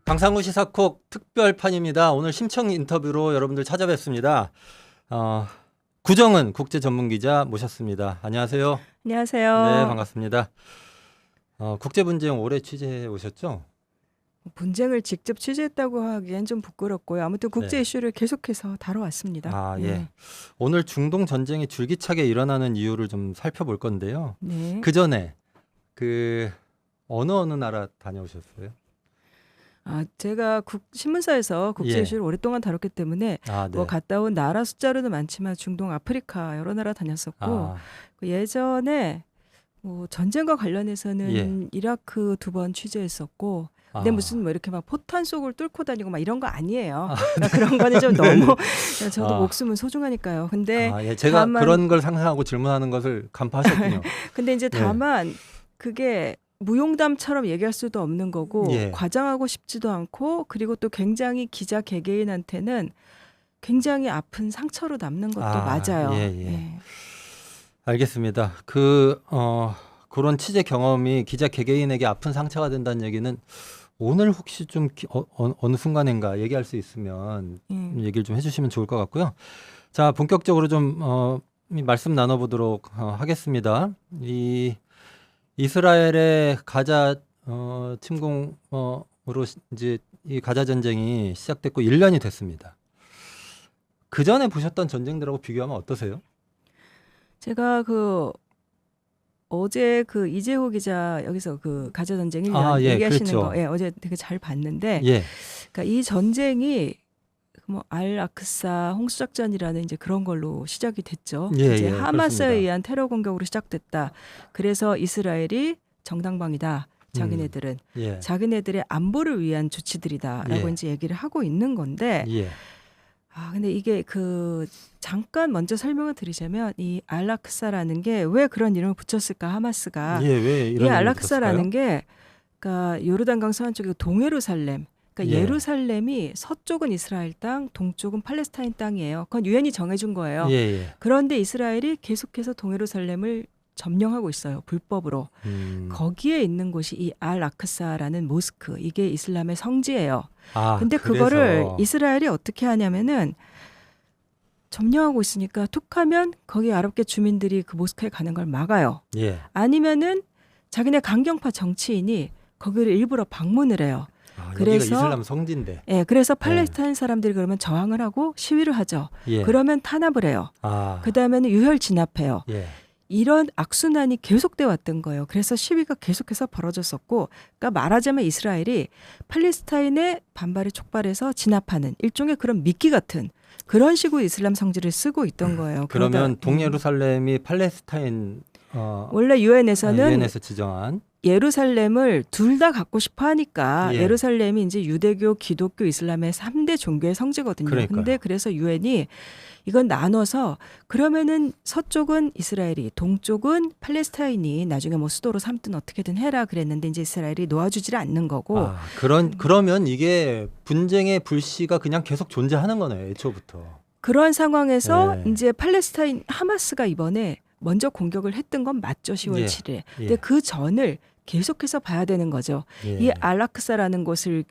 강상우 시사콕 특별판입니다. 오늘 심층 인터뷰로 여러분들 찾아뵙습니다. 구정은 국제 전문기자 모셨습니다. 안녕하세요. 안녕하세요. 네, 반갑습니다. 국제 분쟁 오래 취재해 오셨죠? 분쟁을 직접 취재했다고 하기엔 좀 부끄럽고요. 아무튼 국제 네. 이슈를 계속해서 다뤄왔습니다. 아, 예. 네. 오늘 중동 전쟁이 줄기차게 일어나는 이유를 좀 살펴볼 건데요. 네. 그 전에 어느 나라 다녀오셨어요? 제가 신문사에서 국제 예. 이슈를 오랫동안 다뤘기 때문에 네. 뭐 갔다 온 나라 숫자로는 많지만 중동, 아프리카 여러 나라 다녔었고 예전에 뭐 전쟁과 관련해서는 예. 이라크 2번 취재했었고 근데 무슨 뭐 이렇게 막 포탄 속을 뚫고 다니고 막 이런 거 아니에요. 그러니까 그런 거는 좀 너무 저도 목숨은 소중하니까요. 근데 예. 제가 다만, 그런 걸 상상하고 질문하는 것을 간파하셨군요. 근데 이제 다만 그게 무용담처럼 얘기할 수도 없는 거고 예. 과장하고 싶지도 않고 그리고 또 굉장히 기자 개개인한테는 굉장히 아픈 상처로 남는 것도 맞아요. 예. 알겠습니다. 그런 취재 경험이 기자 개개인에게 아픈 상처가 된다는 얘기는 오늘 혹시 좀 어느 순간인가 얘기할 수 있으면 얘기를 좀 해주시면 좋을 것 같고요. 자, 본격적으로 좀 말씀 나눠보도록 하겠습니다. 이스라엘의 가자 침공으로 이제 이 가자 전쟁이 시작됐고 1년이 됐습니다. 그 전에 보셨던 전쟁들하고 비교하면 어떠세요? 제가 어제 이재호 기자 여기서 가자 전쟁 1년 얘기하시는 그렇죠. 거 어제 되게 잘 봤는데 예. 그러니까 이 전쟁이 뭐 알-아크사 홍수작전이라는 이제 그런 걸로 시작이 됐죠. 이제 하마스에 그렇습니다. 의한 테러 공격으로 시작됐다. 그래서 이스라엘이 정당방위다. 자기네들은 자기네들의 안보를 위한 조치들이다라고 이제 얘기를 하고 있는 건데. 근데 이게 잠깐 먼저 설명을 드리자면 이 알-아크사라는 게 왜 그런 이름을 붙였을까 하마스가. 왜 이런 이 알-아크사라는 게 그러니까 요르단강 서안 쪽에 동예루살렘. 그러니까 예루살렘이 서쪽은 이스라엘 땅, 동쪽은 팔레스타인 땅이에요. 그건 유엔이 정해준 거예요. 그런데 이스라엘이 계속해서 동예루살렘을 점령하고 있어요. 불법으로. 거기에 있는 곳이 이 알-아크사라는 모스크. 이게 이슬람의 성지예요. 근데 그거를 이스라엘이 어떻게 하냐면은 점령하고 있으니까 툭하면 거기 아랍계 주민들이 그 모스크에 가는 걸 막아요. 아니면은 자기네 강경파 정치인이 거기를 일부러 방문을 해요. 그래서 이슬람 성지인데. 그래서 팔레스타인 사람들이 그러면 저항을 하고 시위를 하죠. 그러면 탄압을 해요. 그 다음에는 유혈 진압해요. 이런 악순환이 계속돼 왔던 거예요. 그래서 시위가 계속해서 벌어졌었고, 그러니까 말하자면 이스라엘이 팔레스타인의 반발에 촉발해서 진압하는 일종의 그런 미끼 같은 그런 식으로 이슬람 성지를 쓰고 있던 거예요. 그러면 동예루살렘이 팔레스타인 원래 유엔에서는 유엔에서 지정한 예루살렘을 둘 다 갖고 싶어 하니까 예루살렘이 이제 유대교, 기독교, 이슬람의 3대 종교의 성지거든요. 근데 그래서 유엔이 이건 나눠서 그러면은 서쪽은 이스라엘이, 동쪽은 팔레스타인이 나중에 뭐 수도로 삼든 어떻게든 해라 그랬는데 이제 이스라엘이 놓아주지를 않는 거고. 그러면 이게 분쟁의 불씨가 그냥 계속 존재하는 거네요, 애초부터. 그런 상황에서 이제 팔레스타인 하마스가 이번에 먼저 공격을 했던 건 맞죠. 10월 7일. 근데 그 전을 계속해서 봐야 되는 거죠. 이 알-아크사라는 곳을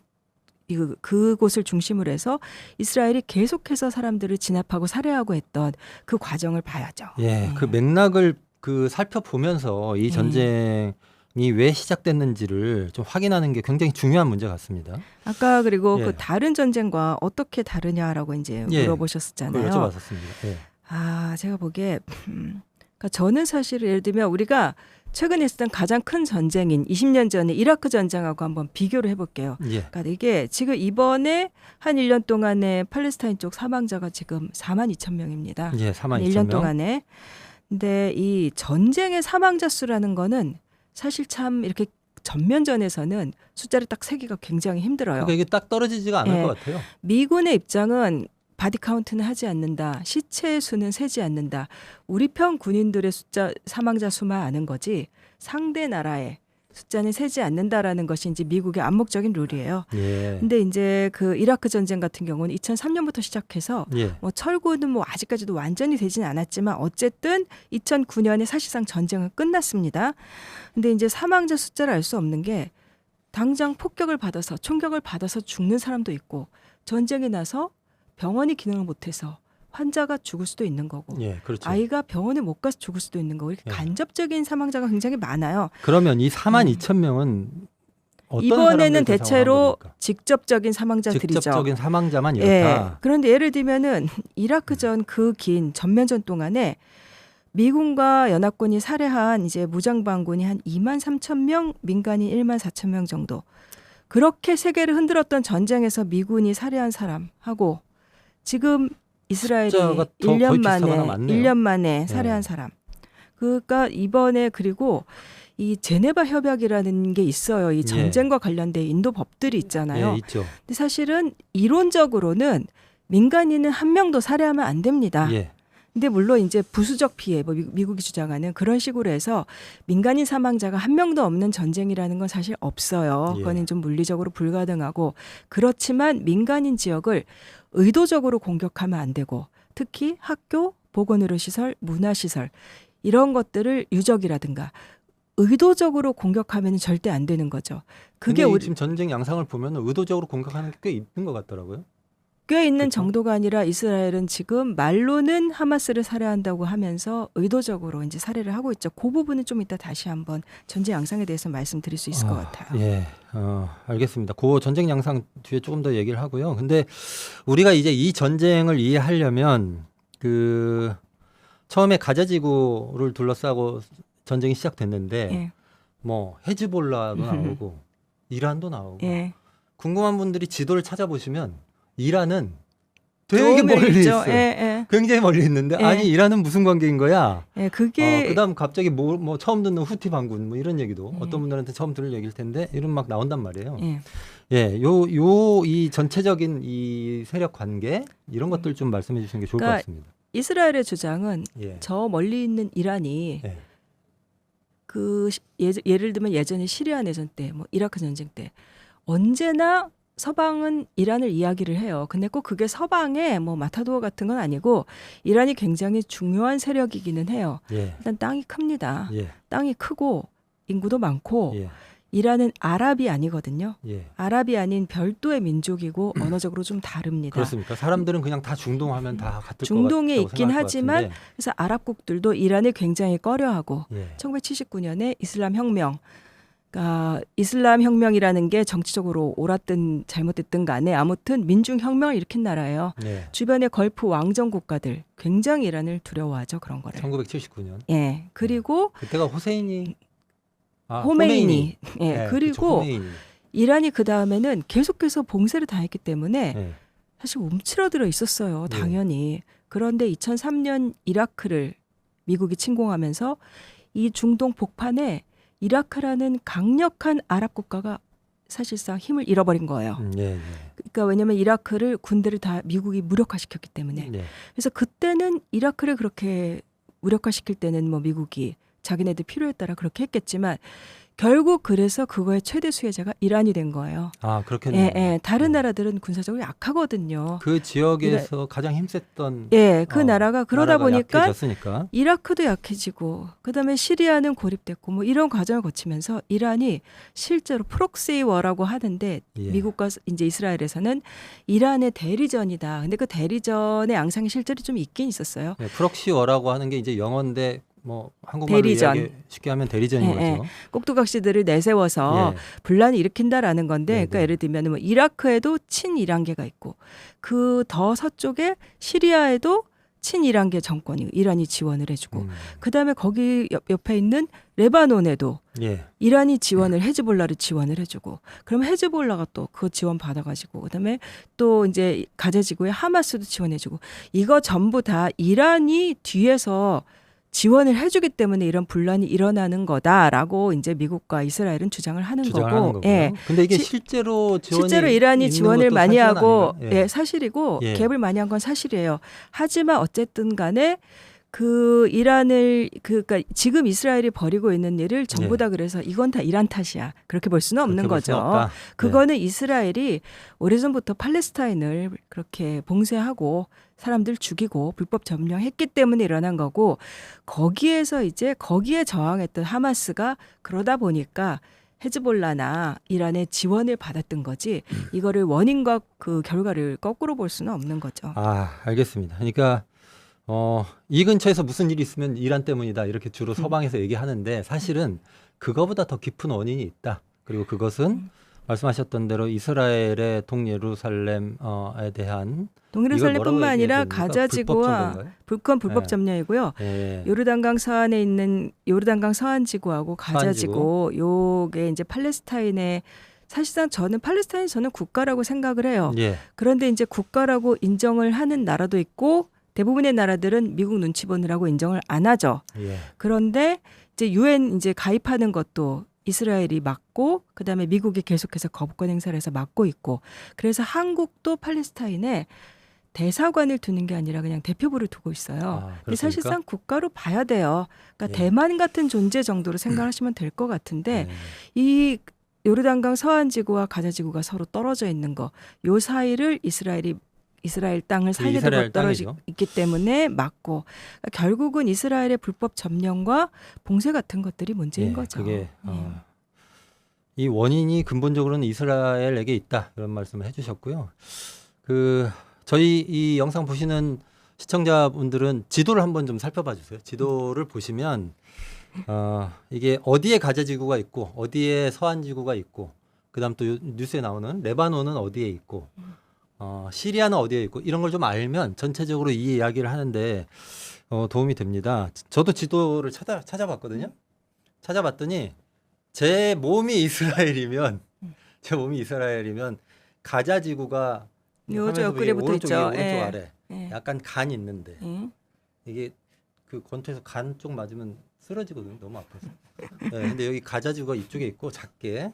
그곳을 중심으로 해서 이스라엘이 계속해서 사람들을 진압하고 살해하고 했던 그 과정을 봐야죠. 그 맥락을 살펴보면서 이 전쟁이 왜 시작됐는지를 좀 확인하는 게 굉장히 중요한 문제 같습니다. 아까 그리고 그 다른 전쟁과 어떻게 다르냐라고 이제 물어보셨었잖아요. 여쭤봤습니다. 제가 보기에 그러니까 저는 사실 예를 들면 우리가 최근에 있었던 가장 큰 전쟁인 20년 전에 이라크 전쟁하고 한번 비교를 해볼게요. 그러니까 이게 지금 이번에 한 1년 동안에 팔레스타인 쪽 사망자가 지금 42,000명입니다. 1년 동안에. 근데 이 전쟁의 사망자 수라는 거는 사실 참 이렇게 전면전에서는 숫자를 딱 세기가 굉장히 힘들어요. 그러니까 이게 딱 떨어지지가 않을 것 같아요. 미군의 입장은 바디 카운트는 하지 않는다. 시체의 수는 세지 않는다. 우리 편 군인들의 사망자 수만 아는 거지 상대 나라의 숫자는 세지 않는다라는 것이 이제 미국의 암묵적인 룰이에요. 근데 이제 이라크 전쟁 같은 경우는 2003년부터 시작해서 뭐 철구는 뭐 아직까지도 완전히 되지는 않았지만 어쨌든 2009년에 사실상 전쟁은 끝났습니다. 근데 이제 사망자 숫자를 알 수 없는 게 당장 폭격을 받아서 총격을 받아서 죽는 사람도 있고 전쟁이 나서 병원이 기능을 못해서 환자가 죽을 수도 있는 거고 예, 그렇죠. 아이가 병원에 못 가서 죽을 수도 있는 거고 이렇게 예. 간접적인 사망자가 굉장히 많아요. 그러면 이 42,000명은 어떤 이번에는 사람들 대상으로 한 대체로 겁니까? 직접적인 사망자들이죠. 직접적인 사망자만 이렇다. 예. 그런데 예를 들면은 이라크전 그 긴 전면전 동안에 미군과 연합군이 살해한 이제 무장반군이 한 23,000명, 민간인 14,000명 정도. 그렇게 세계를 흔들었던 전쟁에서 미군이 살해한 사람하고 지금 이스라엘이 숫자가 더 거의 1년 비슷하거나 만에 많네요. 1년 만에 네. 살해한 사람. 그러니까 이번에 그리고 이 제네바 협약이라는 게 있어요. 이 전쟁과 관련된 인도 법들이 있잖아요. 예, 있죠. 근데 사실은 이론적으로는 민간인은 한 명도 살해하면 안 됩니다. 예. 근데 물론 이제 부수적 피해, 뭐 미국이 주장하는 그런 식으로 해서 민간인 사망자가 한 명도 없는 전쟁이라는 건 사실 없어요. 예. 그거는 좀 물리적으로 불가능하고 그렇지만 민간인 지역을 의도적으로 공격하면 안 되고 특히 학교, 보건의료시설, 문화시설 이런 것들을 유적이라든가 의도적으로 공격하면 절대 안 되는 거죠. 그게 근데 지금 전쟁 양상을 보면 의도적으로 공격하는 게 꽤 있는 것 같더라고요. 꽤 있는 그렇죠? 정도가 아니라 이스라엘은 지금 말로는 하마스를 살해한다고 하면서 의도적으로 이제 살해를 하고 있죠. 그 부분은 좀 이따 다시 한번 전쟁 양상에 대해서 말씀드릴 수 있을 것 같아요. 예, 알겠습니다. 그 전쟁 양상 뒤에 조금 더 얘기를 하고요. 근데 우리가 이제 이 전쟁을 이해하려면 그 처음에 가자지구를 둘러싸고 전쟁이 시작됐는데 예. 뭐 헤즈볼라도 나오고 이란도 나오고 예. 궁금한 분들이 지도를 찾아보시면 이란은 되게 조금 멀리 있죠. 있어요. 예, 굉장히 멀리 있는데 예. 아니 이란은 무슨 관계인 거야? 예. 그게 그다음 갑자기 뭐 처음 듣는 후티 반군 뭐 이런 얘기도 예. 어떤 분들한테 처음 들을 얘기일 텐데 이런 막 나온단 말이에요. 예. 예, 이 전체적인 이 세력 관계 이런 것들 좀 말씀해 주시는 게 좋을 것 그러니까 같습니다. 이스라엘의 주장은 예. 저 멀리 있는 이란이 예. 그 예를 들면 예전에 시리아 내전 때, 뭐 이라크 전쟁 때 언제나 서방은 이란을 이야기를 해요. 근데 꼭 그게 서방의 뭐 마타도어 같은 건 아니고 이란이 굉장히 중요한 세력이기는 해요. 예. 일단 땅이 큽니다. 예. 땅이 크고 인구도 많고 예. 이란은 아랍이 아니거든요. 예. 아랍이 아닌 별도의 민족이고 언어적으로 좀 다릅니다. 그렇습니까? 사람들은 그냥 다 중동하면 다 같을 중동에 것 같다고 있긴 생각할 것 하지만 같은데. 그래서 아랍국들도 이란을 굉장히 꺼려하고 예. 1979년에 이슬람 혁명 그러니까 이슬람 혁명이라는 게 정치적으로 옳았든 잘못됐든 간에 아무튼 민중 혁명을 일으킨 나라예요. 예. 주변의 걸프 왕정 국가들 굉장히 이란을 두려워하죠. 그런 거를. 1979년. 예. 그리고 그때가 호세인이 호메이니. 예. 예, 그리고 그렇죠. 호메이니. 이란이 그 다음에는 계속해서 봉쇄를 당했기 때문에 예. 사실 움츠러들어 있었어요. 네. 당연히. 그런데 2003년 이라크를 미국이 침공하면서 이 중동 복판에 이라크라는 강력한 아랍 국가가 사실상 힘을 잃어버린 거예요. 예. 예. 그러니까 왜냐하면 이라크를 군대를 다 미국이 무력화시켰기 때문에. 예. 그래서 그때는 이라크를 그렇게 무력화시킬 때는 뭐 미국이 자기네들 필요에 따라 그렇게 했겠지만 결국 그래서 그거의 최대 수혜자가 이란이 된 거예요. 그렇겠네요. 예, 예. 다른 나라들은 군사적으로 약하거든요. 그 지역에서 가장 힘셌던 예, 그 나라가 그러다 나라가 보니까 약해졌으니까. 이라크도 약해지고 그다음에 시리아는 고립됐고 뭐 이런 과정을 거치면서 이란이 실제로 프록시 워라고 하는데 예. 미국과 이제 이스라엘에서는 이란의 대리전이다. 근데 그 대리전의 양상이 실제로 좀 있긴 있었어요. 예, 프록시워라고 하는 게 이제 영어인데 뭐 한국말로 대리전. 이야기 쉽게 하면 대리전인 예, 거죠. 꼭두각시들을 내세워서 예. 분란을 일으킨다라는 건데, 네, 그러니까 네. 예를 들면 뭐 이라크에도 친이란계가 있고, 그 더 서쪽에 시리아에도 친이란계 정권이 이란이 지원을 해주고, 그 다음에 거기 옆에 있는 레바논에도 예. 이란이 지원을 헤즈볼라를 지원을 해주고, 그럼 헤즈볼라가 또 그 지원 받아가지고, 그다음에 또 이제 가자지구에 하마스도 지원해주고, 이거 전부 다 이란이 뒤에서 지원을 해주기 때문에 이런 분란이 일어나는 거다라고 이제 미국과 이스라엘은 주장을 하는 주장을 거고, 하는 거고요. 예. 근데 이게 실제로 지원이 실제로 이란이 있는 지원을 것도 많이 사실은 하고, 아닌가요? 예, 사실이고 예. 개입을 많이 한 건 사실이에요. 하지만 어쨌든 간에 그 이란을 그러니까 지금 이스라엘이 벌이고 있는 일을 전부 다 그래서 이건 다 이란 탓이야. 그렇게 볼 수는 없는 그렇게 볼 수는 거죠. 없다. 그거는 이스라엘이 오래전부터 팔레스타인을 그렇게 봉쇄하고 사람들 죽이고 불법 점령했기 때문에 일어난 거고, 거기에서 이제 거기에 저항했던 하마스가 그러다 보니까 헤즈볼라나 이란의 지원을 받았던 거지 이거를 원인과 그 결과를 거꾸로 볼 수는 없는 거죠. 알겠습니다. 그러니까 이 근처에서 무슨 일이 있으면 이란 때문이다 이렇게 주로 서방에서 얘기하는데 사실은 그거보다 더 깊은 원인이 있다. 그리고 그것은 말씀하셨던 대로 이스라엘의 동예루살렘에 대한 동예루살렘뿐만 아니라 가자 지구와 불법 점령이고요. 요르단강 서안에 있는 요르단강 서안 지구하고 가자 지구 요게 이제 팔레스타인의 사실상 저는 팔레스타인 국가라고 생각을 해요. 그런데 이제 국가라고 인정을 하는 나라도 있고 대부분의 나라들은 미국 눈치 보느라고 인정을 안 하죠. 그런데 이제 유엔 이제 가입하는 것도 이스라엘이 막고 그다음에 미국이 계속해서 거부권 행사를 해서 막고 있고 그래서 한국도 팔레스타인에 대사관을 두는 게 아니라 그냥 대표부를 두고 있어요. 근데 사실상 국가로 봐야 돼요. 그러니까 대만 같은 존재 정도로 생각하시면 될 것 같은데 이 요르단강 서안 지구와 가자 지구가 서로 떨어져 있는 거, 요 사이를 이스라엘 땅을 살려두고 떨어져 있기 때문에 막고 그러니까 결국은 이스라엘의 불법 점령과 봉쇄 같은 것들이 문제인 거죠. 그게 이 원인이 근본적으로는 이스라엘에게 있다 이런 말씀을 해주셨고요. 저희 이 영상 보시는 시청자분들은 지도를 한번 좀 살펴봐 주세요. 지도를 보시면 이게 어디에 가자 지구가 있고 어디에 서안 지구가 있고 그다음 또 뉴스에 나오는 레바논은 어디에 있고 시리아는 어디에 있고 이런 걸 좀 알면 전체적으로 이 이야기를 하는데 도움이 됩니다. 저도 지도를 찾아봤거든요. 찾아봤더니 제 몸이 이스라엘이면 가자 지구가 요저 옆구리에 붙어 있죠. 오른쪽 아래 약간 간이 있는데 이게 그 권투에서 간 쪽 맞으면 쓰러지거든요. 너무 아파서. 근데 여기 가자 지구가 이쪽에 있고 작게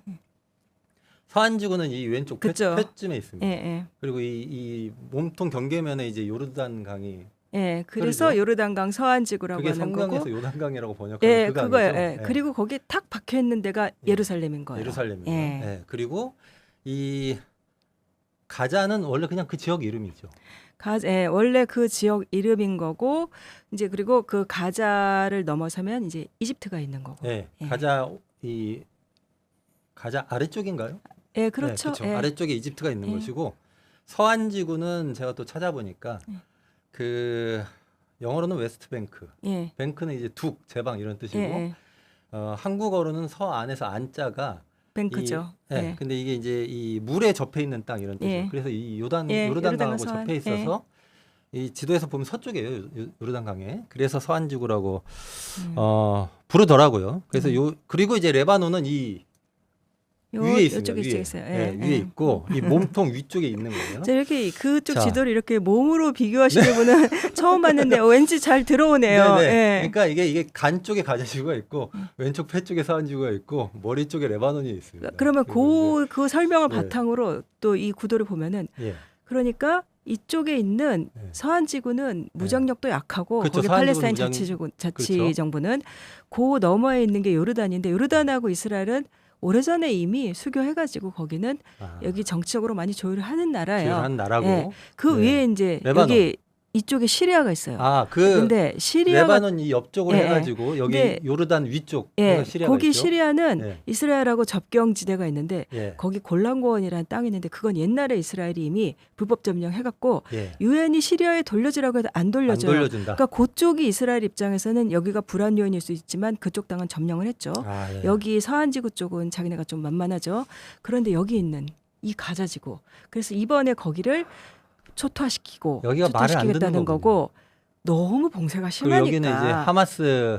서안 지구는 이 왼쪽 폐쯤에 있습니다. 그리고 이 몸통 경계면에 이제 요르단 강이 그래서 흐르죠? 요르단강 서안 지구라고 하는 거고. 그게 성경에서 요단강이라고 번역하는 그거예요. 그리고 거기 탁 박혀 있는 데가 예루살렘인 거예요. 예루살렘이에요. 그리고 이 가자는 원래 그냥 그 지역 이름이죠. 원래 그 지역 이름인 거고 이제 그리고 그 가자를 넘어서면 이제 이집트가 있는 거고. 가자 아래쪽인가요? 그렇죠. 아래쪽에 이집트가 있는 것이고 서안 지구는 제가 또 찾아보니까 그 영어로는 웨스트뱅크. 뱅크는 이제 제방 이런 뜻이고 한국어로는 서안에서 안자가 뱅크죠. 근데 이게 이제 이 물에 접해 있는 땅 이런 뜻이에요. 그래서 이 요르단강하고 접해 있어서 이 지도에서 보면 서쪽이에요. 요르단강에. 그래서 서안 지구라고 부르더라고요. 그래서 그리고 이제 레바논은 이 위에 있습니다. 위에 있고 이 몸통 위쪽에 있는 거예요. 이렇게 그쪽 지도를 이렇게 몸으로 비교하시는 분은 처음 봤는데 왠지 잘 들어오네요. 그러니까 이게 간 쪽에 가자 지구가 있고 왼쪽 폐 쪽에 서안 지구가 있고 머리 쪽에 레바논이 있습니다. 그러면 그 설명을 바탕으로 또 이 구도를 보면은 그러니까 이쪽에 있는 서안 지구는 무장력도 약하고 거기 팔레스타인 자치정부는 그 너머에 있는 게 요르단인데 요르단하고 이스라엘은 오래전에 이미 수교해가지고 거기는 여기 정치적으로 많이 조율을 하는 나라예요. 조율하는 나라고. 그 위에 이제 레바논. 여기 이쪽에 시리아가 있어요. 근데 시리아가 레바논 이 옆쪽으로 해가지고 여기 요르단 위쪽 시리아가 거기 있죠? 시리아는 이스라엘하고 접경 지대가 있는데 거기 골란고원이라는 땅이 있는데 그건 옛날에 이스라엘이 이미 불법 점령해갖고 유엔이 시리아에 돌려주라고 해도 안 돌려줘요. 안 돌려준다. 그러니까 그쪽이 이스라엘 입장에서는 여기가 불안 요인일 수 있지만 그쪽 땅은 점령을 했죠. 여기 서안지구 쪽은 자기네가 좀 만만하죠. 그런데 여기 있는 이 가자지구. 그래서 이번에 거기를 초토화시키고 초토화시키겠다는 거고 너무 봉쇄가 심하니까. 여기는 이제 하마스.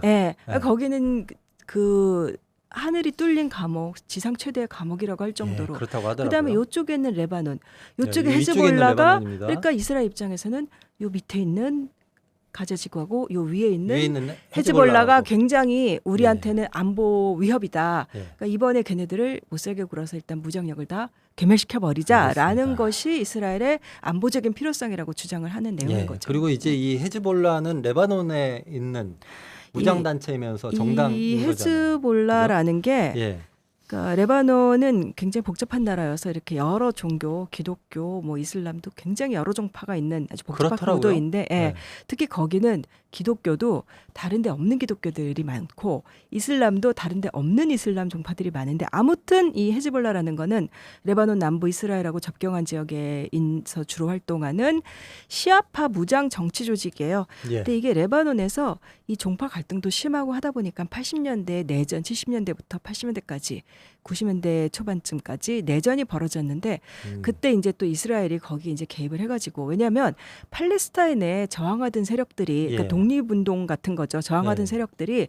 거기는 그 하늘이 뚫린 감옥, 지상 최대의 감옥이라고 할 정도로. 그렇다고 하더라고요. 그다음에 이쪽에는 레바논, 이쪽에 헤즈볼라가 그러니까 이스라엘 입장에서는 요 밑에 있는 가자지구하고 요 위에 있는 헤즈볼라가 굉장히 우리한테는 안보 위협이다. 그러니까 이번에 걔네들을 못살게 굴어서 일단 무장력을 다 괴멸시켜 버리자라는 것이 이스라엘의 안보적인 필요성이라고 주장을 하는 내용인 거죠. 그리고 이제 이 헤즈볼라는 레바논에 있는 무장 단체이면서 정당인 이 헤즈볼라라는 게 그러니까 레바논은 굉장히 복잡한 나라여서 이렇게 여러 종교, 기독교, 뭐 이슬람도 굉장히 여러 종파가 있는 아주 복잡한 그렇더라고요. 구도인데, 예. 네. 특히 거기는 기독교도 다른데 없는 기독교들이 많고 이슬람도 다른데 없는 이슬람 종파들이 많은데, 아무튼 이 헤즈볼라라는 거는 레바논 남부 이스라엘하고 접경한 지역에서 주로 활동하는 시아파 무장 정치 조직이에요. 예. 근데 이게 레바논에서 이 종파 갈등도 심하고 하다 보니까 80년대 내전, 70년대부터 80년대까지 90년대 초반쯤까지 내전이 벌어졌는데, 그때 이제 또 이스라엘이 거기 이제 개입을 해가지고, 왜냐하면 팔레스타인에 저항하던 세력들이, 그러니까 예. 독립운동 같은 거죠. 저항하던 예. 세력들이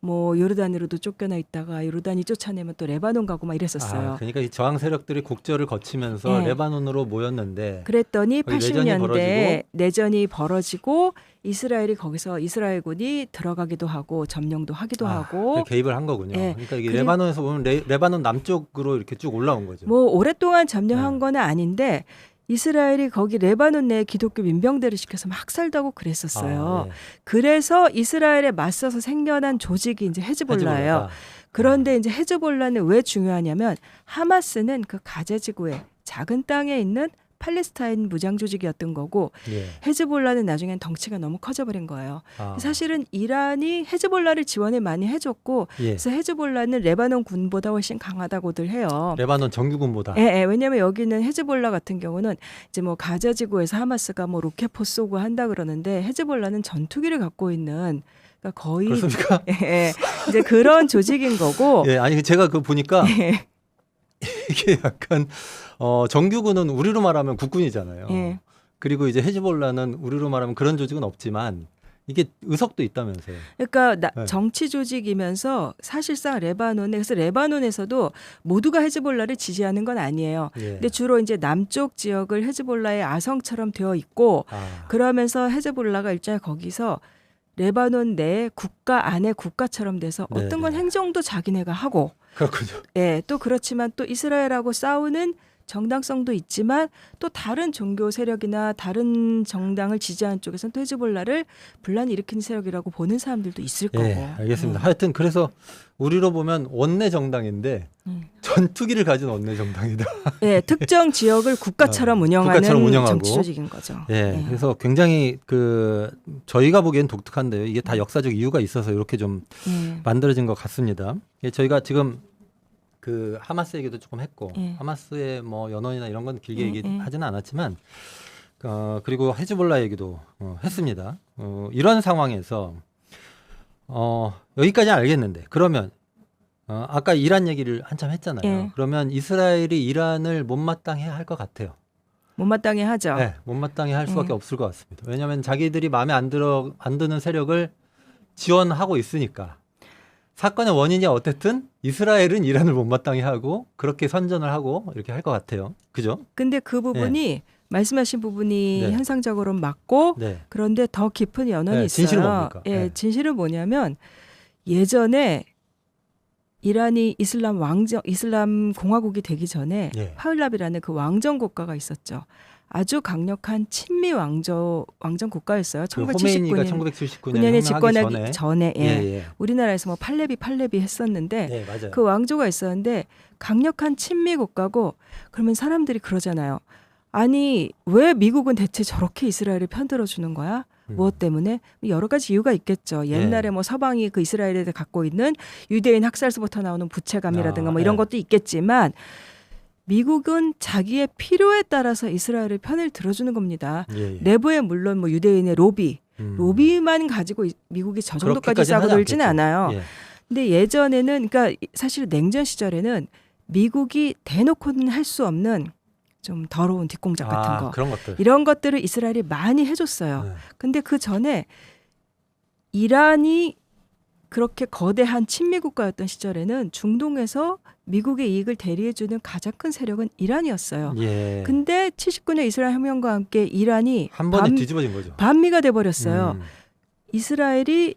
뭐 요르단으로도 쫓겨나 있다가 요르단이 쫓아내면 또 레바논 가고 막 이랬었어요. 그러니까 이 저항 세력들이 국저를 거치면서 예. 레바논으로 모였는데, 그랬더니 거기 80년대 내전이 벌어지고 이스라엘이 거기서 이스라엘군이 들어가기도 하고 점령도 하기도 하고, 개입을 한 거군요. 예. 그러니까 이게 그리고- 레바논에서 보면 레바논 남쪽으로 이렇게 쭉 올라온 거죠. 뭐 오랫동안 점령한 네. 건 아닌데 이스라엘이 거기 레바논 내 기독교 민병대를 시켜서 막 학살도 하고 그랬었어요. 예. 그래서 이스라엘에 맞서서 생겨난 조직이 이제 헤즈볼라예요. 헤즈볼라가. 그런데 이제 헤즈볼라는 왜 중요하냐면, 하마스는 그 가자 지구의 작은 땅에 있는 팔레스타인 무장 조직이었던 거고, 예. 헤즈볼라는 나중엔 덩치가 너무 커져버린 거예요. 아. 사실은 이란이 헤즈볼라를 지원을 많이 해줬고, 예. 그래서 헤즈볼라는 레바논 군보다 훨씬 강하다고들 해요. 레바논 정규군보다. 예, 왜냐하면 여기는 헤즈볼라 같은 경우는 이제 뭐 가자 지구에서 하마스가 뭐 로켓포 쏘고 한다 그러는데, 헤즈볼라는 전투기를 갖고 있는, 그러니까 거의 그렇습니까? 예, 이제 그런 조직인 거고. 예, 아니 제가 그 보니까 예, 이게 약간 정규군은 우리로 말하면 국군이잖아요. 예. 그리고 이제 헤즈볼라는 우리로 말하면 그런 조직은 없지만 이게 의석도 있다면서요. 그러니까 네. 정치 조직이면서 사실상 그래서 레바논에서도 모두가 헤즈볼라를 지지하는 건 아니에요. 예. 근데 주로 이제 남쪽 지역을 헤즈볼라의 아성처럼 되어 있고, 그러면서 헤즈볼라가 일종의 거기서 레바논 내 국가 안에 국가처럼 돼서 네, 어떤 건 네. 행정도 자기네가 하고, 그렇군요. 예, 또 그렇지만 또 이스라엘하고 싸우는 정당성도 있지만 또 다른 종교 세력이나 다른 정당을 지지하는 쪽에서는 또 헤즈볼라를 분란을 일으키는 세력이라고 보는 사람들도 있을 거고. 예, 알겠습니다. 하여튼 그래서 우리로 보면 원내 정당인데 전투기를 가진 원내 정당이다. 예, 특정 지역을 국가처럼 운영하는 국가처럼 운영하고. 정치 조직인 거죠. 예, 그래서 굉장히 저희가 보기엔 독특한데요. 이게 다 역사적 이유가 있어서 이렇게 좀 예. 만들어진 것 같습니다. 예, 저희가 지금 그 하마스 얘기도 조금 했고, 예. 하마스의 뭐 연원이나 이런 건 길게 예, 얘기하지는 않았지만, 그리고 헤즈볼라 얘기도 했습니다. 이런 상황에서 여기까지는 알겠는데, 그러면 아까 이란 얘기를 한참 했잖아요. 예. 그러면 이스라엘이 이란을 못마땅해 할 것 같아요. 못마땅해 하죠. 네, 못마땅해 할 수밖에 없을 것 같습니다. 왜냐하면 자기들이 마음에 안 드는 세력을 지원하고 있으니까. 사건의 원인이 어쨌든 이스라엘은 이란을 못마땅해 하고 그렇게 선전을 하고 이렇게 할 것 같아요. 그죠? 근데 그 부분이 말씀하신 부분이 네. 현상적으로 맞고, 네. 그런데 더 깊은 연원이 네, 있어요. 진실은 뭡니까? 예, 네. 진실은 뭐냐면 예전에 이란이 이슬람 공화국이 되기 전에 예. 파흘랍이라는 그 왕정 국가가 있었죠. 아주 강력한 친미 왕정 국가였어요. 그 호메이니가 1979년에 1979년에 집권하기 전에. 전에 예, 예. 우리나라에서 뭐 팔레비 했었는데 네, 맞아요. 그 왕조가 있었는데 강력한 친미 국가고, 그러면 사람들이 그러잖아요. 아니 왜 미국은 대체 저렇게 이스라엘을 편들어 주는 거야? 무엇 때문에? 여러 가지 이유가 있겠죠. 옛날에 뭐 서방이 그 이스라엘에 갖고 있는 유대인 학살서부터 나오는 부채감이라든가 뭐 이런 예. 것도 있겠지만, 미국은 자기의 필요에 따라서 이스라엘의 편을 들어주는 겁니다. 예, 예. 내부에 물론 뭐 유대인의 로비만 가지고 미국이 저 정도까지 그렇게까지는 싸고 하지 놀지는 않겠죠. 않아요. 예. 근데 예전에는, 그러니까 사실 냉전 시절에는 미국이 대놓고는 할 수 없는 좀 더러운 뒷공작 같은 거, 그런 것들. 이런 것들을 이스라엘이 많이 해줬어요. 네. 근데 그 전에 이란이 그렇게 거대한 친미 국가였던 시절에는 중동에서 미국의 이익을 대리해주는 가장 큰 세력은 이란이었어요. 예. 근데 79년 이스라엘 혁명과 함께 이란이 한 번에 뒤집어진 거죠. 반미가 돼버렸어요. 음. 이스라엘이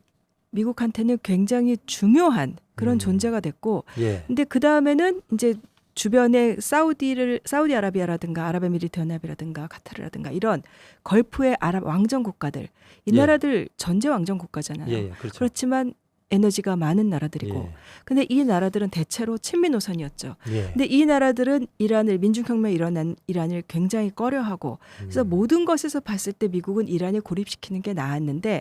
미국한테는 굉장히 중요한 그런 존재가 됐고, 예. 근데 그 다음에는 이제 주변에 사우디아라비아라든가 아랍에미리트 연합이라든가 카타르라든가 이런 걸프의 아랍 왕정 국가들, 이 예. 나라들 전제 왕정 국가잖아요. 예, 예. 그렇죠. 그렇지만 에너지가 많은 나라들이고 예. 근데 이 나라들은 대체로 친미 노선이었죠. 예. 근데 이 나라들은 이란을 민중혁명이 일어난 이란을 굉장히 꺼려하고 그래서 모든 것에서 봤을 때 미국은 이란에 고립시키는 게 나았는데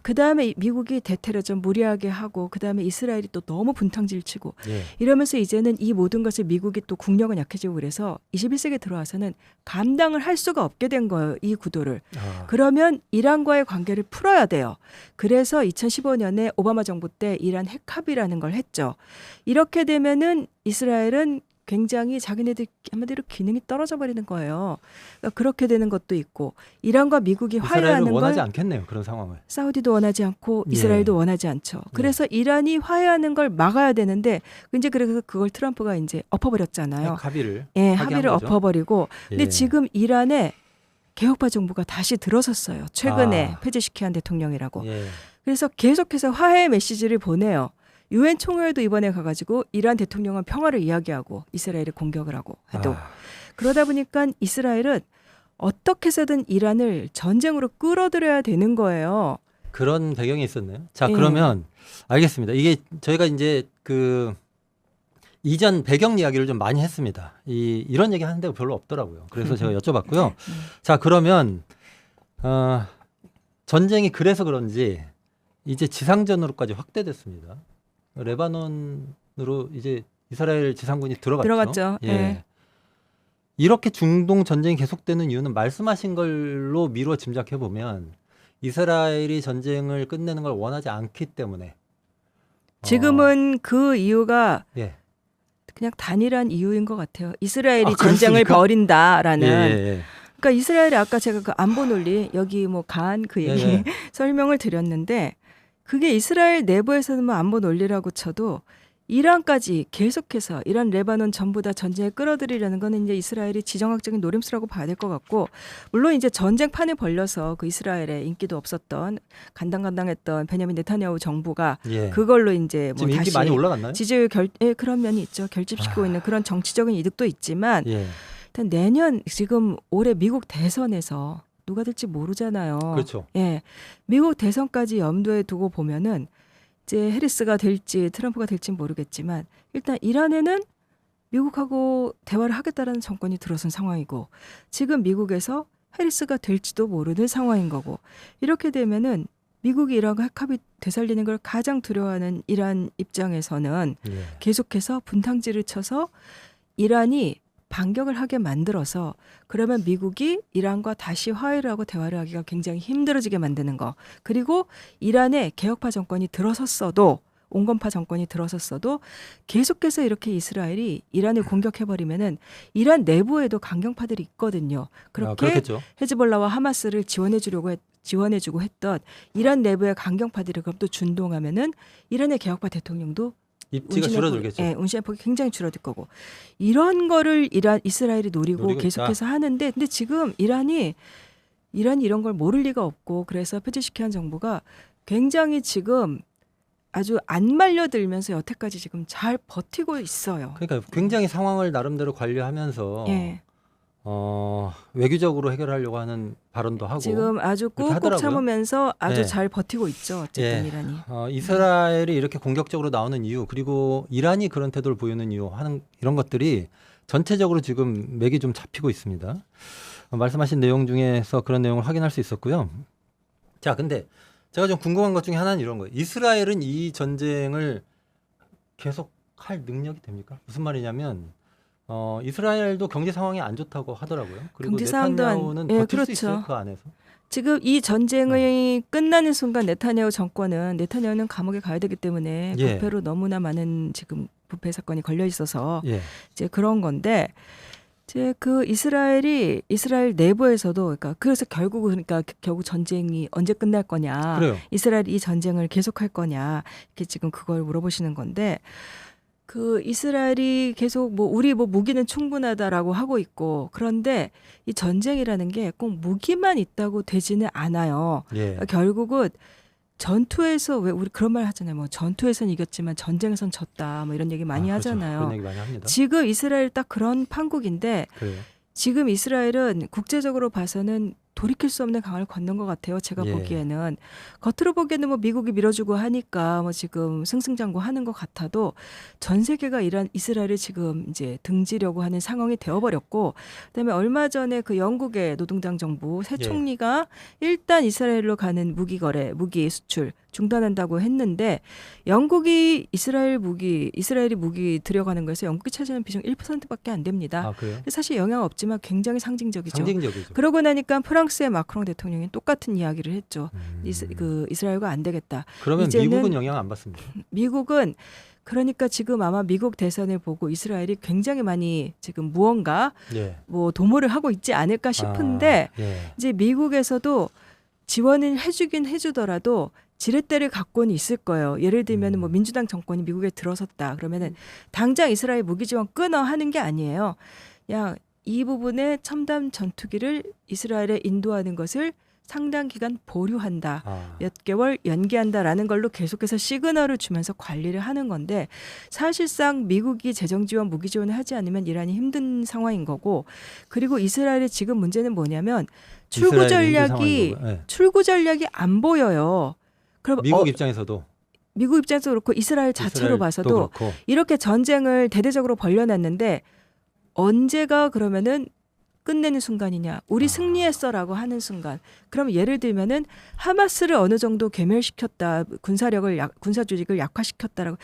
그다음에 미국이 대테러전 무리하게 하고 그다음에 이스라엘이 또 너무 분탕질치고 예. 이러면서 이제는 이 모든 것을 미국이 또 국력은 약해지고 그래서 21세기에 들어와서는 감당을 할 수가 없게 된 거예요. 이 구도를. 그러면 이란과의 관계를 풀어야 돼요. 그래서 2015년에 오바마 정부 때 이란 핵합의라는 걸 했죠. 이렇게 되면은 이스라엘은 굉장히 자기네들 한마디로 기능이 떨어져 버리는 거예요. 그러니까 그렇게 되는 것도 있고 이란과 미국이 화해하는 걸 원하지 않겠네요. 그런 상황을. 사우디도 원하지 않고 예. 이스라엘도 원하지 않죠. 그래서 이란이 화해하는 걸 막아야 되는데 이제 그래서 그걸 트럼프가 이제 엎어버렸잖아요. 합의를. 예, 합의를 엎어버리고. 근데 예. 지금 이란에 개혁파 정부가 다시 들어섰어요. 최근에 페제시키안 대통령이라고. 예. 그래서 계속해서 화해 메시지를 보내요. 유엔 총회에도 이번에 가가지고 이란 대통령은 평화를 이야기하고 이스라엘이 공격을 하고 해도 그러다 보니까 이스라엘은 어떻게 해서든 이란을 전쟁으로 끌어들여야 되는 거예요. 그런 배경이 있었네요. 자, 예. 그러면 알겠습니다. 이게 저희가 이제 그 이전 배경 이야기를 좀 많이 했습니다. 이런 얘기 하는 데가 별로 없더라고요. 그래서 제가 여쭤봤고요. 자, 그러면 전쟁이 그래서 그런지 이제 지상전으로까지 확대됐습니다. 레바논으로 이제 이스라엘 지상군이 들어갔죠. 예. 예. 이렇게 중동 전쟁이 계속되는 이유는 말씀하신 걸로 미루어 짐작해 보면 이스라엘이 전쟁을 끝내는 걸 원하지 않기 때문에 지금은 그 이유가 예. 그냥 단일한 이유인 것 같아요. 이스라엘이 그렇습니까? 전쟁을 벌인다라는. 예. 그러니까 이스라엘이 아까 제가 그 안보 논리 여기 뭐 간 그 얘기 예. 설명을 드렸는데 그게 이스라엘 내부에서는 뭐 안보 논리라고 쳐도 이란까지 계속해서 이란, 레바논 전부 다 전쟁에 끌어들이려는 거는 이제 이스라엘이 지정학적인 노림수라고 봐야 될 것 같고 물론 이제 전쟁판에 벌려서 그 이스라엘에 인기도 없었던 간당간당했던 베냐민 네타냐후 정부가 예. 그걸로 이제 뭐 지금 인기 다시 많이 올라갔나요? 지지율 그런 면이 있죠. 결집시키고 있는 그런 정치적인 이득도 있지만 예. 일단 내년 지금 올해 미국 대선에서 누가 될지 모르잖아요. 그렇죠. 예, 미국 대선까지 염두에 두고 보면은 이제 해리스가 될지 트럼프가 될지 모르겠지만 일단 이란에는 미국하고 대화를 하겠다라는 정권이 들어선 상황이고 지금 미국에서 해리스가 될지도 모르는 상황인 거고 이렇게 되면은 미국이 이란과 핵합의 되살리는 걸 가장 두려워하는 이란 입장에서는 예. 계속해서 분탕질을 쳐서 이란이 반격을 하게 만들어서 그러면 미국이 이란과 다시 화해를 하고 대화를 하기가 굉장히 힘들어지게 만드는 거. 그리고 이란의 개혁파 정권이 들어섰어도 온건파 정권이 들어섰어도 계속해서 이렇게 이스라엘이 이란을 공격해버리면은 이란 내부에도 강경파들이 있거든요. 그렇게 그렇겠죠. 헤즈볼라와 하마스를 지원해주고 했던 이란 내부의 강경파들이 그럼 또 준동하면은 이란의 개혁파 대통령도 입지가 줄어들겠죠. 예, 운신의 폭이 굉장히 줄어들 거고 이런 거를 이스라엘이 노리고 계속해서 있다. 하는데 근데 지금 이란이 이런 걸 모를 리가 없고 그래서 페제시키안 정부가 굉장히 지금 아주 안 말려들면서 여태까지 지금 잘 버티고 있어요. 그러니까 굉장히 상황을 나름대로 관리하면서 예. 외교적으로 해결하려고 하는 발언도 하고 지금 아주 꾹꾹 참으면서 아주 잘 버티고 있죠. 어쨌든 이란이. 이스라엘이 이렇게 공격적으로 나오는 이유 그리고 이란이 그런 태도를 보이는 이유 하는 이런 것들이 전체적으로 지금 맥이 좀 잡히고 있습니다. 말씀하신 내용 중에서 그런 내용을 확인할 수 있었고요. 자, 근데 제가 좀 궁금한 것 중에 하나는 이런 거예요. 이스라엘은 이 전쟁을 계속 할 능력이 됩니까? 무슨 말이냐면 이스라엘도 경제 상황이 안 좋다고 하더라고요. 그리고 네타냐후는 버틸 수 있어요, 그 안에서. 지금 이 전쟁이 끝나는 순간 네타냐후는 감옥에 가야 되기 때문에 부패로 너무나 많은 지금 부패 사건이 걸려 있어서 이제 그런 건데 이제 그 이스라엘 내부에서도 그래서 결국 전쟁이 언제 끝날 거냐, 그래요. 이스라엘이 이 전쟁을 계속할 거냐 이렇게 지금 그걸 물어보시는 건데. 그 이스라엘이 계속 우리 무기는 충분하다라고 하고 있고 그런데 이 전쟁이라는 게 꼭 무기만 있다고 되지는 않아요. 결국은 전투에서 왜 우리 그런 말 하잖아요. 전투에선 이겼지만 전쟁에선 졌다. 이런 얘기 많이 하잖아요. 그런 얘기 많이 합니다. 지금 이스라엘 딱 그런 판국인데 지금 이스라엘은 국제적으로 봐서는 돌이킬 수 없는 강을 건넌 것 같아요. 제가 예. 보기에는 겉으로 보기에는 뭐 미국이 밀어주고 하니까 뭐 지금 승승장구하는 것 같아도 전 세계가 이스라엘을 지금 이제 등지려고 하는 상황이 되어버렸고, 그다음에 얼마 전에 그 영국의 노동당 정부 새 예. 총리가 일단 이스라엘로 가는 무기 거래, 무기 수출 중단한다고 했는데 영국이 이스라엘이 무기 들여가는 거에서 영국이 차지하는 비중 1%밖에 안 됩니다. 아, 그래요? 사실 영향 없지만 굉장히 상징적이죠. 상징적이죠. 그러고 나니까 프랑스의 마크롱 대통령이 똑같은 이야기를 했죠. 이스라엘과 안 되겠다. 그러면 이제는 미국은 영향 안 받습니다. 미국은 그러니까 지금 아마 미국 대선을 보고 이스라엘이 굉장히 많이 지금 무언가 예. 뭐 도모를 하고 있지 않을까 싶은데 예. 이제 미국에서도 지원을 해주긴 해주더라도 지렛대를 갖고는 있을 거예요. 예를 들면 뭐 민주당 정권이 미국에 들어섰다 그러면은 당장 이스라엘 무기 지원 끊어 하는 게 아니에요. 그냥 이 부분에 첨단 전투기를 이스라엘에 인도하는 것을 상당 기간 보류한다. 몇 개월 연기한다라는 걸로 계속해서 시그널을 주면서 관리를 하는 건데 사실상 미국이 재정 지원, 무기 지원을 하지 않으면 이란이 힘든 상황인 거고, 그리고 이스라엘의 지금 문제는 뭐냐면 출구 전략이 안 보여요. 그럼 미국 입장에서도 그렇고 이스라엘 자체로 봐서도 그렇고. 이렇게 전쟁을 대대적으로 벌려놨는데 언제가 그러면은 끝내는 순간이냐, 우리 승리했어라고 하는 순간. 그럼 예를 들면은 하마스를 어느 정도 괴멸시켰다, 군사 조직을 약화시켰다라고.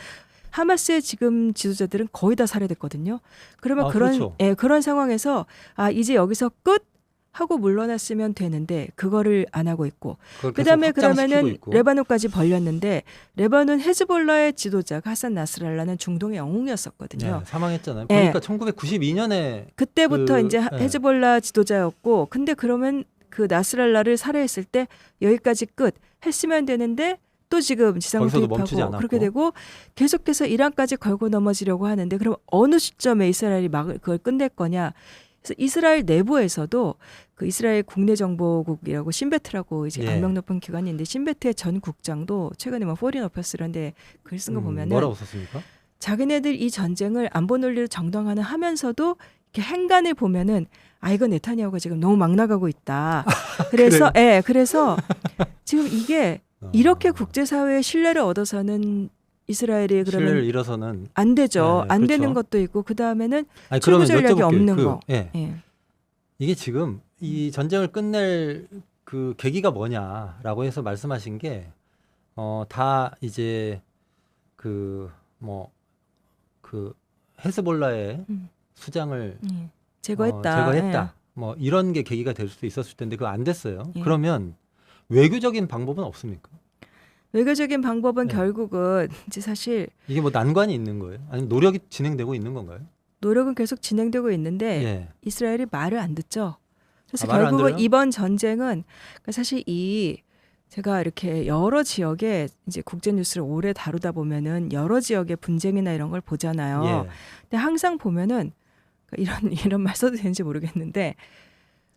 하마스의 지금 지도자들은 거의 다 살해됐거든요. 그러면 그렇죠. 그런 상황에서 이제 여기서 끝 하고 물러났으면 되는데 그거를 안 하고 있고, 그다음에 그러면은 레바논까지 벌렸는데 레바논 헤즈볼라의 지도자가 하산 나스랄라는 중동의 영웅이었었거든요. 네, 사망했잖아요. 그러니까 1992년에 그때부터 이제 헤즈볼라 지도자였고, 근데 그러면 그 나스랄라를 살해했을 때 여기까지 끝 했으면 되는데 또 지금 지상군 투입하고 그렇게 되고 계속해서 이란까지 걸고 넘어지려고 하는데, 그럼 어느 시점에 이스라엘이 그걸 끝낼 거냐? 그래서 이스라엘 내부에서도 그 이스라엘 국내정보국이라고 신베트라고 이제 악명 높은 기관이 있는데, 신베트의 전 국장도 최근에 뭐 포린 어페스런데 글 쓴 거 보면은 뭐라고 썼습니까? 자기네들 이 전쟁을 안보 논리를 정당화는 하면서도 이렇게 행간을 보면은 이건 네타냐후가 지금 너무 막 나가고 있다. 그래서 그래서 지금 이게 이렇게 국제사회의 신뢰를 얻어서는 이스라엘이 그러면 신뢰를 잃어서는 안 되죠. 안 그렇죠. 되는 것도 있고, 그 다음에는 출구 전략이 없는 거. 이게 지금 이 전쟁을 끝낼 그 계기가 뭐냐라고 해서 말씀하신 게 다 이제 그 헤즈볼라의 수장을 제거했다. 뭐 이런 게 계기가 될 수도 있었을 텐데 그거 안 됐어요. 그러면 외교적인 방법은 없습니까? 외교적인 방법은 결국은 이제 사실 이게 뭐 난관이 있는 거예요? 아니면 노력이 진행되고 있는 건가요? 노력은 계속 진행되고 있는데 이스라엘이 말을 안 듣죠. 그래서 결국은 이번 전쟁은 사실 제가 이렇게 여러 지역에 이제 국제 뉴스를 오래 다루다 보면은 여러 지역의 분쟁이나 이런 걸 보잖아요. 근데 항상 보면은 이런 말 써도 되는지 모르겠는데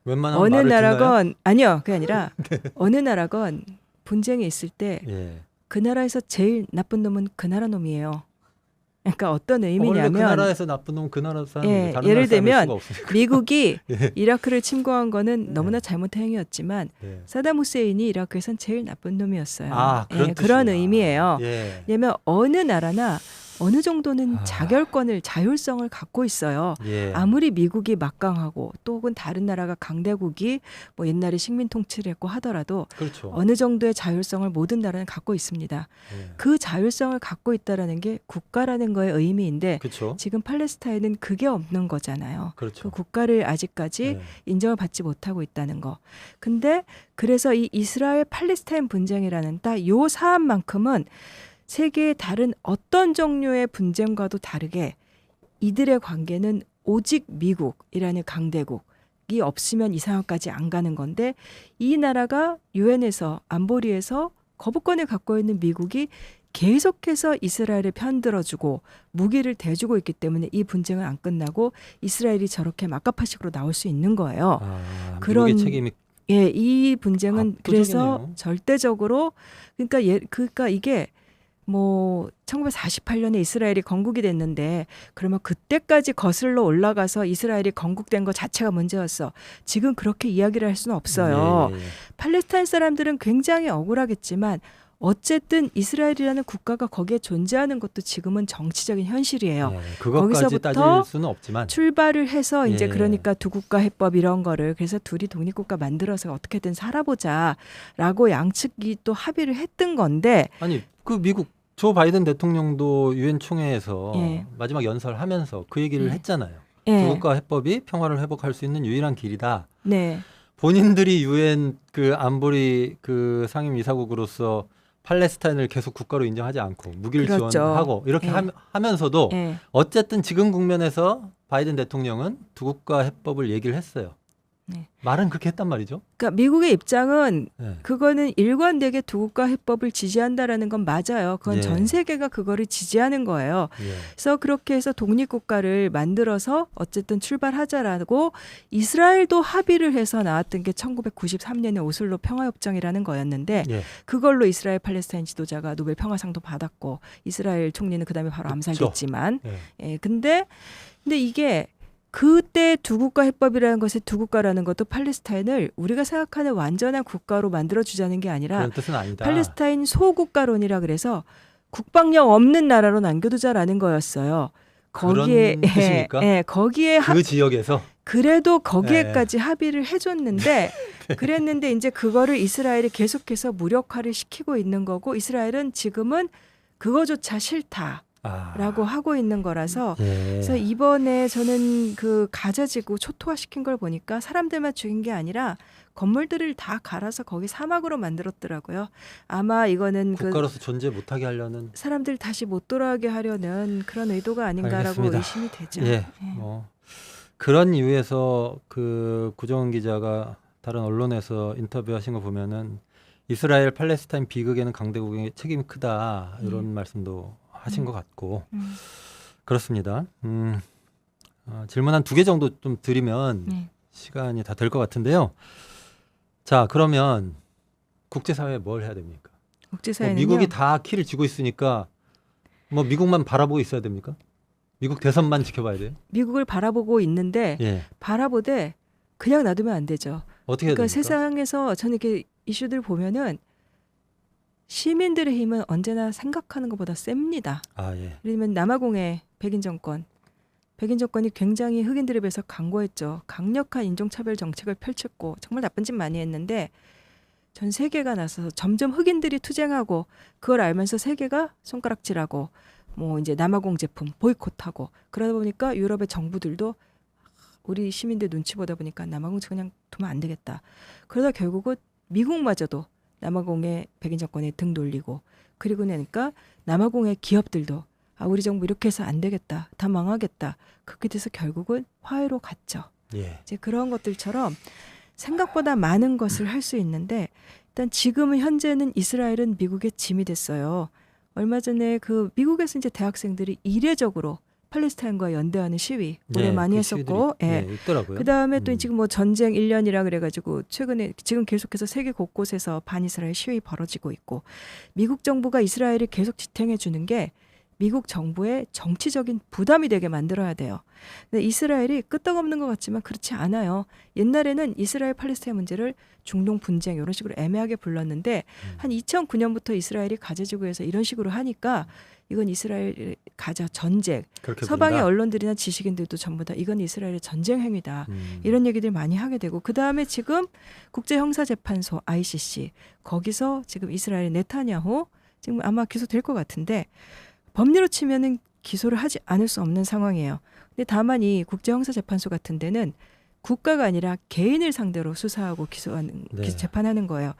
어느 나라건 아니요, 그게 아니라 어느 나라건 분쟁이 있을 때 그 나라에서 제일 나쁜 놈은 그 나라 놈이에요. 그러니까 어떤 의미냐면 그 나라에서 나쁜 놈은 그 나라 사람이 다른 예를 들면 수가 미국이 이라크를 침공한 거는 너무나 잘못한 행위였지만 사담 후세인이 이라크에선 제일 나쁜 놈이었어요. 그런 의미예요. 왜냐하면 어느 나라나 어느 정도는 자결권을, 자율성을 갖고 있어요. 아무리 미국이 막강하고 또 혹은 다른 나라가 강대국이 뭐 옛날에 식민 통치를 했고 하더라도 어느 정도의 자율성을 모든 나라는 갖고 있습니다. 그 자율성을 갖고 있다라는 게 국가라는 거의 의미인데 지금 팔레스타인은 그게 없는 거잖아요. 그 국가를 아직까지 인정을 받지 못하고 있다는 거. 근데 그래서 이 이스라엘 팔레스타인 분쟁이라는 딱 요 사안만큼은 세계의 다른 어떤 종류의 분쟁과도 다르게 이들의 관계는 오직 미국이라는 강대국이 없으면 이 상황까지 안 가는 건데, 이 나라가 유엔에서 안보리에서 거부권을 갖고 있는 미국이 계속해서 이스라엘을 편들어주고 무기를 대주고 있기 때문에 이 분쟁은 안 끝나고 이스라엘이 저렇게 막가파식으로 나올 수 있는 거예요. 그런 책임이 이 분쟁은 그래서 절대적으로 그러니까 이게 뭐 1948년에 이스라엘이 건국이 됐는데 그러면 그때까지 거슬러 올라가서 이스라엘이 건국된 것 자체가 문제였어. 지금 그렇게 이야기를 할 수는 없어요. 팔레스타인 사람들은 굉장히 억울하겠지만 어쨌든 이스라엘이라는 국가가 거기에 존재하는 것도 지금은 정치적인 현실이에요. 그것까지 따질 수는 없지만 출발을 해서 이제 그러니까 두 국가 해법 이런 거를 그래서 둘이 독립국가 만들어서 어떻게든 살아보자라고 양측이 또 합의를 했던 건데 아니 그 미국 조 바이든 대통령도 유엔 총회에서 마지막 연설하면서 그 얘기를 했잖아요. 두 국가 해법이 평화를 회복할 수 있는 유일한 길이다. 네. 본인들이 유엔 그 안보리 그 상임 이사국으로서 팔레스타인을 계속 국가로 인정하지 않고 무기를 지원하고 이렇게 하면서도 어쨌든 지금 국면에서 바이든 대통령은 두 국가 해법을 얘기를 했어요. 말은 그렇게 했단 말이죠. 그러니까 미국의 입장은 그거는 일관되게 두 국가 해법을 지지한다라는 건 맞아요. 그건 전 세계가 그거를 지지하는 거예요. 그래서 그렇게 해서 독립국가를 만들어서 어쨌든 출발하자라고 이스라엘도 합의를 해서 나왔던 게 1993년에 오슬로 평화협정이라는 거였는데 그걸로 이스라엘 팔레스타인 지도자가 노벨 평화상도 받았고 이스라엘 총리는 그다음에 바로 암살됐지만 근데 이게 그때 두 국가 해법이라는 것의 두 국가라는 것도 팔레스타인을 우리가 생각하는 완전한 국가로 만들어주자는 게 아니라 그런 뜻은 아니다. 팔레스타인 소국가론이라 그래서 국방력 없는 나라로 남겨두자라는 거였어요. 거기에 그런 뜻입니까? 거기에 그 지역에서 그래도 거기에까지 합의를 해줬는데 그랬는데 이제 그거를 이스라엘이 계속해서 무력화를 시키고 있는 거고 이스라엘은 지금은 그거조차 싫다. 라고 하고 있는 거라서 그래서 이번에 저는 그 가자지구 초토화시킨 걸 보니까 사람들만 죽인 게 아니라 건물들을 다 갈아서 거기 사막으로 만들었더라고요. 아마 이거는 국가로서 존재 못하게 하려는 사람들 다시 못 돌아오게 하려는 그런 의도가 아닌가라고 알겠습니다. 의심이 되죠. 그런 이유에서 그 구정은 기자가 다른 언론에서 인터뷰하신 거 보면은 이스라엘 팔레스타인 비극에는 강대국의 책임이 크다 이런 말씀도 하신 것 같고 그렇습니다. 질문 한 2개 정도 좀 드리면 시간이 다 될 것 같은데요. 자, 그러면 국제사회에 뭘 해야 됩니까? 국제사회는요? 미국이 다 키를 쥐고 있으니까 뭐 미국만 바라보고 있어야 됩니까? 미국 대선만 지켜봐야 돼요? 미국을 바라보고 있는데 바라보되 그냥 놔두면 안 되죠. 어떻게 해야 됩니까? 세상에서 저는 이렇게 이슈들 보면은 시민들의 힘은 언제나 생각하는 것보다 셉니다. 예를 들면 남아공의 백인 정권이 굉장히 흑인들에 비해서 강고했죠. 강력한 인종차별 정책을 펼쳤고 정말 나쁜 짓 많이 했는데 전 세계가 나서서 점점 흑인들이 투쟁하고 그걸 알면서 세계가 손가락질하고 뭐 이제 남아공 제품 보이콧하고 그러다 보니까 유럽의 정부들도 우리 시민들 눈치 보다 보니까 남아공 그냥 두면 안 되겠다. 그러다 결국은 미국마저도 남아공의 백인 정권에 등 돌리고 그리고 나니까 남아공의 기업들도 우리 정부 이렇게 해서 안 되겠다. 다 망하겠다. 그렇게 돼서 결국은 화해로 갔죠. 이제 그런 것들처럼 생각보다 많은 것을 할 수 있는데 일단 지금은 현재는 이스라엘은 미국의 짐이 됐어요. 얼마 전에 그 미국에서 이제 대학생들이 이례적으로 팔레스타인과 연대하는 시위 오래 많이 했었고, 있더라고요. 그 다음에 또 지금 뭐 전쟁 1년이라 그래가지고 최근에 지금 계속해서 세계 곳곳에서 반이스라엘 시위 벌어지고 있고, 미국 정부가 이스라엘을 계속 지탱해 주는 게 미국 정부의 정치적인 부담이 되게 만들어야 돼요. 근데 이스라엘이 끄떡없는 것 같지만 그렇지 않아요. 옛날에는 이스라엘 팔레스타인 문제를 중동 분쟁 이런 식으로 애매하게 불렀는데 한 2009년부터 이스라엘이 가자지구에서 이런 식으로 하니까 이건 이스라엘 가자 전쟁. 서방의 부른다? 언론들이나 지식인들도 전부 다 이건 이스라엘의 전쟁 행위다. 이런 얘기들 많이 하게 되고 그다음에 지금 국제형사재판소 ICC 거기서 지금 이스라엘의 네타냐후 지금 아마 기소될 것 같은데 법리로 치면은 기소를 하지 않을 수 없는 상황이에요. 근데 다만 이 국제형사재판소 같은 데는 국가가 아니라 개인을 상대로 수사하고 기소하는 재판하는 거예요.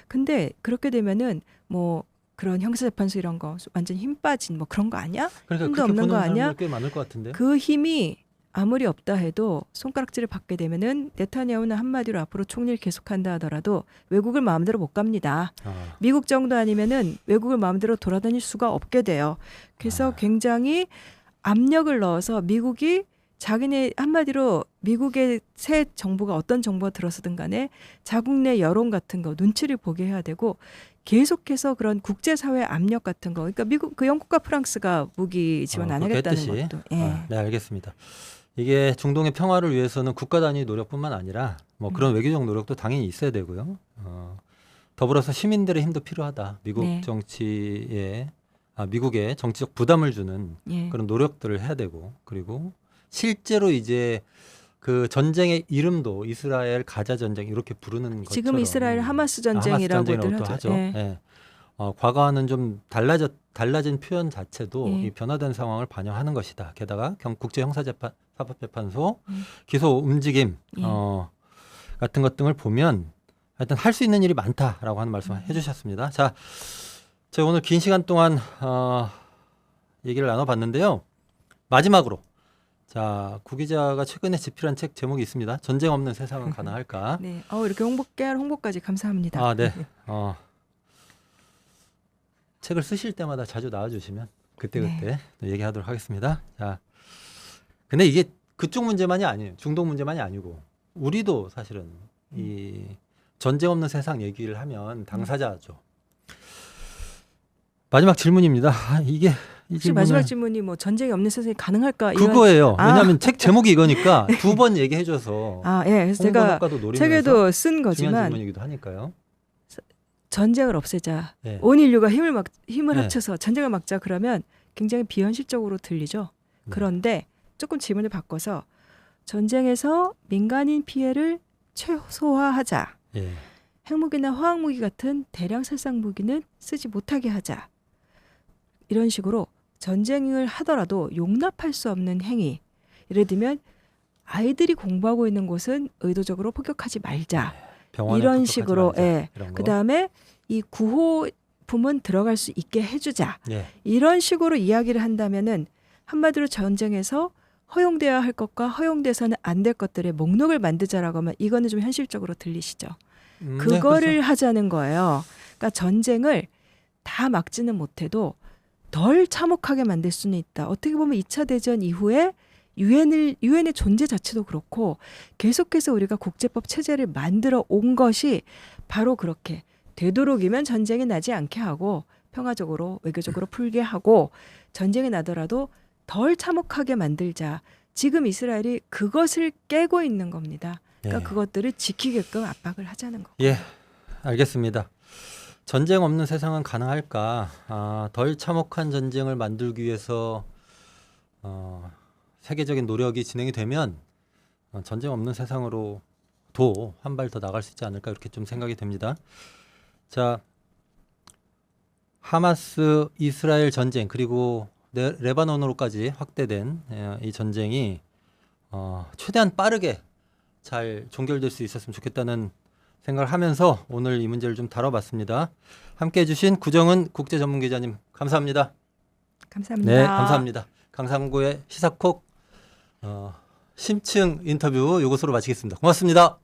근데 그렇게 되면은 뭐 그런 형사재판소 이런 거 완전 힘 빠진 뭐 그런 거 아니야? 그러니까 힘도 없는 거 아니야? 꽤 많을 것 같은데. 그 힘이 아무리 없다 해도 손가락질을 받게 되면은 네타냐후는 한마디로 앞으로 총리를 계속한다 하더라도 외국을 마음대로 못 갑니다. 미국 정도 아니면은 외국을 마음대로 돌아다닐 수가 없게 돼요. 그래서 굉장히 압력을 넣어서 미국이 자기네 한마디로 미국의 새 정부가 어떤 정부가 들어서든 간에 자국 내 여론 같은 거 눈치를 보게 해야 되고 계속해서 그런 국제사회 압력 같은 거 그러니까 미국 그 영국과 프랑스가 무기 지원 안 하겠다는 것도 네, 알겠습니다. 이게 중동의 평화를 위해서는 국가 단위 노력뿐만 아니라 뭐 그런 외교적 노력도 당연히 있어야 되고요. 더불어서 시민들의 힘도 필요하다. 미국 정치에 미국에 정치적 부담을 주는 그런 노력들을 해야 되고 그리고 실제로 이제 그 전쟁의 이름도 이스라엘 가자 전쟁 이렇게 부르는 것처럼 지금 이스라엘 하마스 전쟁이라고들 하죠. 예. 과거와는 좀 달라진 표현 자체도 이 변화된 상황을 반영하는 것이다. 게다가 국제형사사법재판소 기소 움직임 같은 것 등을 보면 하여튼 할 수 있는 일이 많다라고 하는 말씀을 해주셨습니다. 자, 제가 오늘 긴 시간 동안 얘기를 나눠봤는데요. 마지막으로 자, 구 기자가 최근에 집필한 책 제목이 있습니다. 전쟁 없는 세상은 가능할까? 네. 이렇게 깨알 홍보까지 감사합니다. 네. 책을 쓰실 때마다 자주 나와주시면 그때그때 또 얘기하도록 하겠습니다. 자, 근데 이게 그쪽 문제만이 아니에요. 중동 문제만이 아니고 우리도 사실은 이 전쟁 없는 세상 얘기를 하면 당사자죠. 마지막 질문입니다. 이게 혹시 마지막 질문이 뭐 전쟁이 없는 세상이 가능할까? 그거예요. 왜냐하면 책 제목이 이거니까 두 번 얘기해줘서 그래서 제가 책에도 쓴 거지만 중요한 질문이기도 하니까요. 전쟁을 없애자. 온 인류가 힘을 합쳐서 전쟁을 막자 그러면 굉장히 비현실적으로 들리죠. 그런데 조금 질문을 바꿔서 전쟁에서 민간인 피해를 최소화하자. 핵무기나 화학무기 같은 대량 살상 무기는 쓰지 못하게 하자. 이런 식으로 전쟁을 하더라도 용납할 수 없는 행위. 예를 들면 아이들이 공부하고 있는 곳은 의도적으로 폭격하지 말자. 이런 식으로 그다음에 이 구호품은 들어갈 수 있게 해주자. 이런 식으로 이야기를 한다면은 한마디로 전쟁에서 허용돼야 할 것과 허용돼서는 안 될 것들의 목록을 만들자라고 하면 이거는 좀 현실적으로 들리시죠. 그거를 그렇죠. 하자는 거예요. 그러니까 전쟁을 다 막지는 못해도 덜 참혹하게 만들 수는 있다. 어떻게 보면 2차 대전 이후에 유엔의 존재 자체도 그렇고 계속해서 우리가 국제법 체제를 만들어 온 것이 바로 그렇게 되도록이면 전쟁이 나지 않게 하고 평화적으로 외교적으로 풀게 하고 전쟁이 나더라도 덜 참혹하게 만들자. 지금 이스라엘이 그것을 깨고 있는 겁니다. 그러니까 그것들을 지키게끔 압박을 하자는 거고. 알겠습니다. 전쟁 없는 세상은 가능할까? 덜 참혹한 전쟁을 만들기 위해서 세계적인 노력이 진행이 되면 전쟁 없는 세상으로 한 발 더 나갈 수 있지 않을까 이렇게 좀 생각이 됩니다. 자, 하마스 이스라엘 전쟁 그리고 레바논으로까지 확대된 이 전쟁이 최대한 빠르게 잘 종결될 수 있었으면 좋겠다는 생각을 하면서 오늘 이 문제를 좀 다뤄봤습니다. 함께해 주신 구정은 국제전문기자님 감사합니다. 감사합니다. 네, 감사합니다. 강상구의 시사콕 심층 인터뷰 이것으로 마치겠습니다. 고맙습니다.